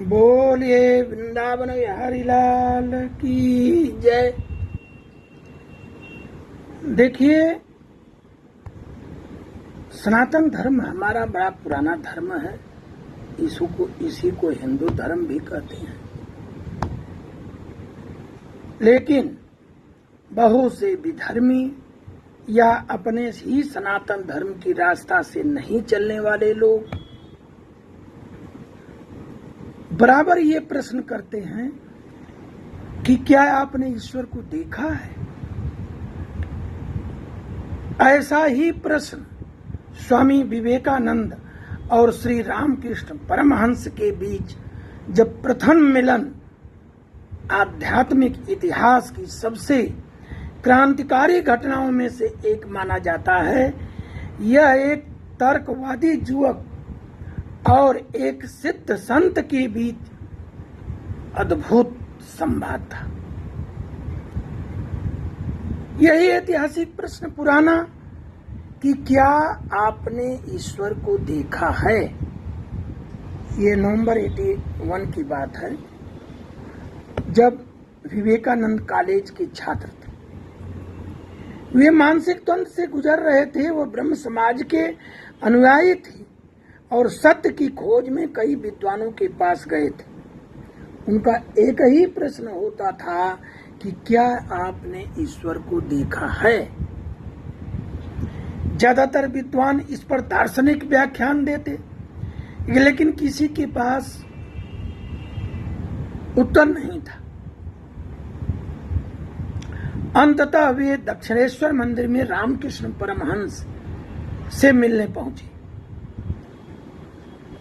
बोलिए वृंदावन बिहारी लाल की जय। देखिए, सनातन धर्म हमारा बड़ा पुराना धर्म है। इसी को हिंदू धर्म भी कहते हैं। लेकिन बहुत से विधर्मी या अपने ही सनातन धर्म की रास्ता से नहीं चलने वाले लोग बराबर ये प्रश्न करते हैं कि क्या आपने ईश्वर को देखा है। ऐसा ही प्रश्न स्वामी विवेकानंद और श्री रामकृष्ण परमहंस के बीच जब प्रथम मिलन आध्यात्मिक इतिहास की सबसे क्रांतिकारी घटनाओं में से एक माना जाता है। यह एक तर्कवादी युवक और एक सिद्ध संत के बीच अद्भुत संवाद था। यही ऐतिहासिक प्रश्न पुराना कि क्या आपने ईश्वर को देखा है। ये नवंबर 81 की बात है, जब विवेकानंद कॉलेज के छात्र थे। वे मानसिक द्वंद्व से गुजर रहे थे। वो ब्रह्म समाज के अनुयायी थे और सत्य की खोज में कई विद्वानों के पास गए थे। उनका एक ही प्रश्न होता था कि क्या आपने ईश्वर को देखा है। ज्यादातर विद्वान इस पर दार्शनिक व्याख्यान देते, लेकिन किसी के पास उत्तर नहीं था। अंततः वे दक्षिणेश्वर मंदिर में रामकृष्ण परमहंस से मिलने पहुंचे।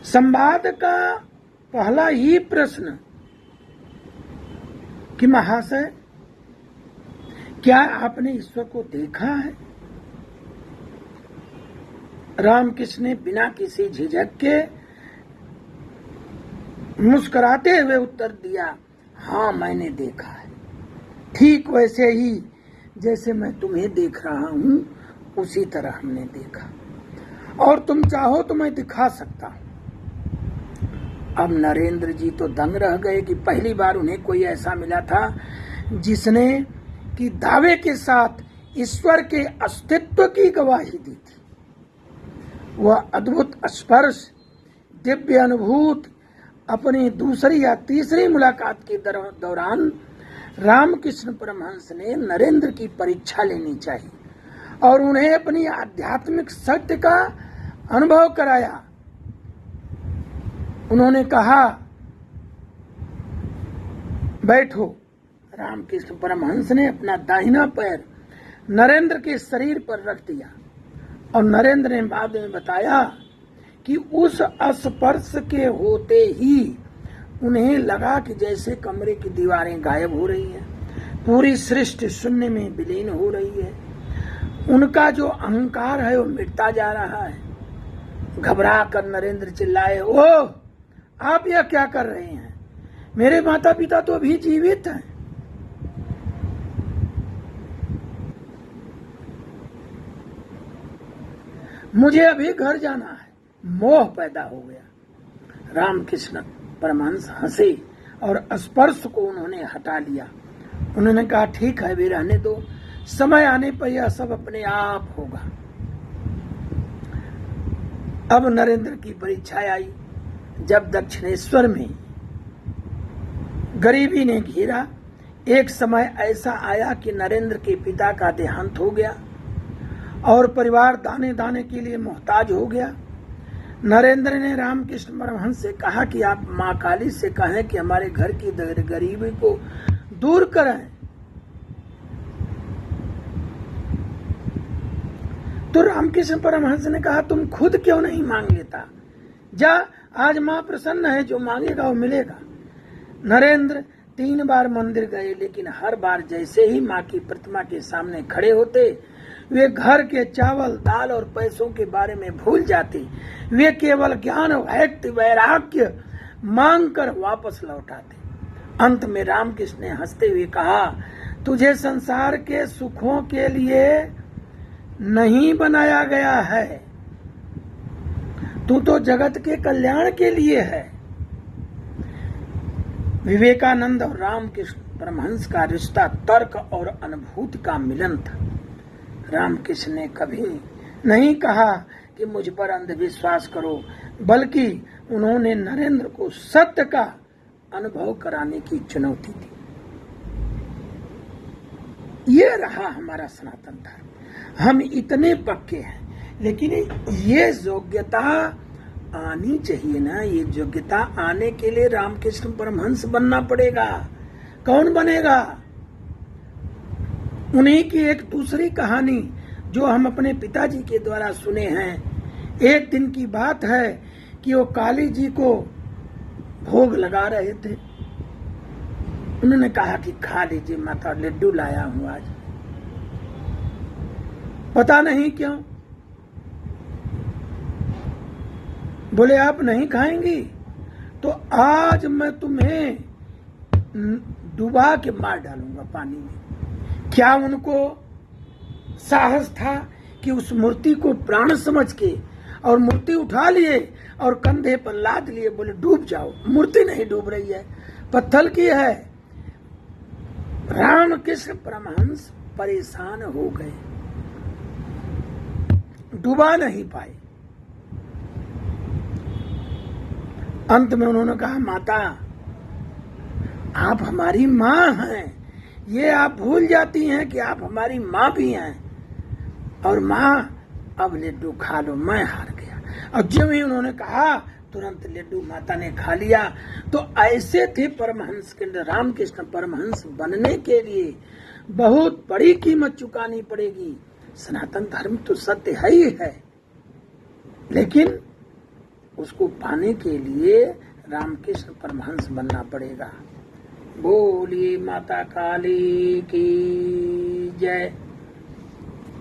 संवाद का पहला ही प्रश्न कि महाशय, क्या आपने ईश्वर को देखा है। रामकृष्ण ने बिना किसी झिझक के मुस्कुराते हुए उत्तर दिया, हाँ मैंने देखा है। ठीक वैसे ही जैसे मैं तुम्हें देख रहा हूं, उसी तरह हमने देखा, और तुम चाहो तो मैं दिखा सकता हूं। अब नरेंद्र जी तो दंग रह गए कि पहली बार उन्हें कोई ऐसा मिला था जिसने कि दावे के साथ ईश्वर के अस्तित्व की गवाही दी थी। वह अद्भुत स्पर्श, दिव्य अनुभूति अपनी दूसरी या तीसरी मुलाकात के दौरान रामकृष्ण परमहंस ने नरेंद्र की परीक्षा लेनी चाहिए और उन्हें अपनी आध्यात्मिक सत्य का अनुभव कराया। उन्होंने कहा, बैठो। रामकृष्ण परमहंस ने अपना दाहिना पैर नरेंद्र के शरीर पर रख दिया और नरेंद्र ने बाद में बताया कि उस स्पर्श के होते ही उन्हें लगा कि जैसे कमरे की दीवारें गायब हो रही हैं, पूरी सृष्टि शून्य में विलीन हो रही है। उनका जो अहंकार है वो मिटता जा रहा है। घबरा कर नरेंद्र चिल्लाए, ओह आप यह क्या कर रहे हैं। मेरे माता पिता तो अभी जीवित हैं। मुझे अभी घर जाना है। मोह पैदा हो गया। रामकृष्ण परमहंस हंसे और स्पर्श को उन्होंने हटा लिया। उन्होंने कहा, ठीक है वे रहने दो, समय आने पर यह सब अपने आप होगा। अब नरेंद्र की परीक्षा आई। जब दक्षिणेश्वर में गरीबी ने घेरा, एक समय ऐसा आया कि नरेंद्र के पिता का देहांत हो गया और परिवार दाने दाने के लिए मोहताज हो गया। नरेंद्र ने रामकृष्ण परमहंस से कहा कि आप मां काली से कहें कि हमारे घर की गरीबी को दूर करें। तो रामकृष्ण परमहंस ने कहा, तुम खुद क्यों नहीं मांग लेता। जा, आज मां प्रसन्न है, जो मांगेगा वो मिलेगा। नरेंद्र 3 बार मंदिर गए, लेकिन हर बार जैसे ही मां की प्रतिमा के सामने खड़े होते, वे घर के चावल दाल और पैसों के बारे में भूल जाते। वे केवल ज्ञान, भक्ति, वैराग्य मांग कर वापस लौट आते। अंत में रामकृष्ण ने हंसते हुए कहा, तुझे संसार के सुखों के लिए नहीं बनाया गया है, तू तो जगत के कल्याण के लिए है। विवेकानंद और रामकृष्ण परमहंस का रिश्ता तर्क और अनुभूति का मिलन था। रामकृष्ण ने कभी नहीं कहा कि मुझ पर अंधविश्वास करो, बल्कि उन्होंने नरेंद्र को सत्य का अनुभव कराने की चुनौती दी। ये रहा हमारा सनातन धर्म। हम इतने पक्के हैं, लेकिन ये योग्यता आनी चाहिए ना। ये योग्यता आने के लिए रामकृष्ण परमहंस बनना पड़ेगा। कौन बनेगा? उन्हीं की एक दूसरी कहानी जो हम अपने पिताजी के द्वारा सुने हैं। एक दिन की बात है कि वो काली जी को भोग लगा रहे थे। उन्होंने कहा कि खा लीजिए माता, लड्डू लाया हूं आज। पता नहीं क्यों बोले आप नहीं खाएंगी तो आज मैं तुम्हें डुबा के मार डालूंगा पानी में। क्या उनको साहस था कि उस मूर्ति को प्राण समझ के और मूर्ति उठा लिए और कंधे पर लाद लिए, बोले डूब जाओ। मूर्ति नहीं डूब रही है, पत्थर की है। रामकृष्ण परमहंस परेशान हो गए, डुबा नहीं पाए। अंत में उन्होंने कहा माता आप हमारी माँ हैं, ये आप भूल जाती हैं कि आप हमारी माँ भी हैं। और माँ अब लड्डू खा लो, मैं हार गया। और जब ही उन्होंने कहा तुरंत लड्डू माता ने खा लिया। तो ऐसे थे परमहंस के। रामकृष्ण परमहंस बनने के लिए बहुत बड़ी कीमत चुकानी पड़ेगी। सनातन धर्म तो सत्य है ही है, लेकिन उसको पाने के लिए रामकृष्ण परमहंस बनना पड़ेगा। बोलिए माता काली की जय।